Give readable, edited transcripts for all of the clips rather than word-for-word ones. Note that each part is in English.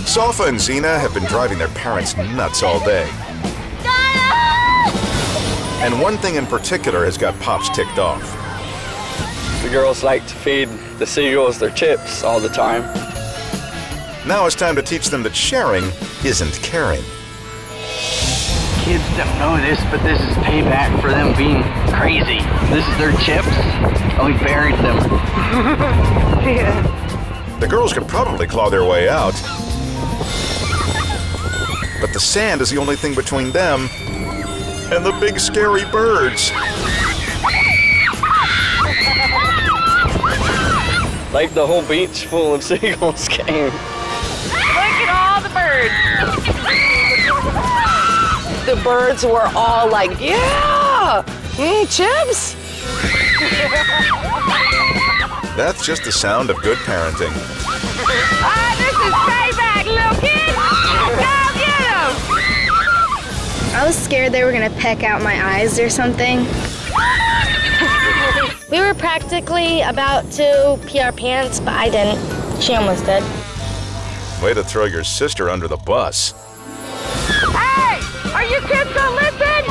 Salfa and Xena have been driving their parents nuts all day. And one thing in particular has got Pops ticked off. The girls like to feed the seagulls their chips all the time. Now it's time to teach them that sharing isn't caring. Kids don't know this, but this is payback for them being crazy. This is their chips, and we buried them. The girls could probably claw their way out. But the sand is the only thing between them and the big scary birds. Like the whole beach full of seagulls came. Look at all the birds. The birds were all like, yeah, chips. That's just the sound of good parenting. This is payback, little kid. Go get 'em. I was scared they were gonna peck out my eyes or something. We were practically about to pee our pants, but I didn't. She almost did. Way to throw your sister under the bus. Hey, are you kids gonna listen?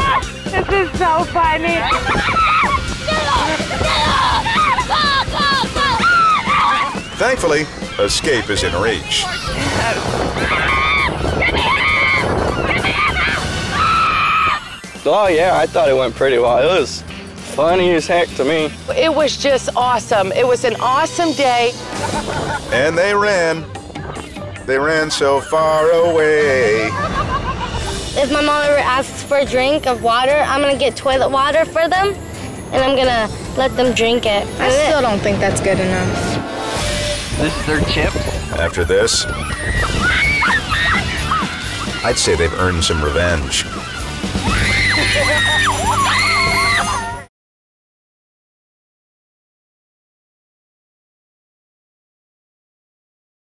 This is so funny. Thankfully, escape is in reach. Oh yeah, I thought it went pretty well. It was funny as heck to me. It was just awesome. It was an awesome day. And they ran. They ran so far away. If my mom ever asks for a drink of water, I'm gonna get toilet water for them, and I'm gonna let them drink it. I still don't think that's good enough. This is their chips. After this, I'd say they've earned some revenge.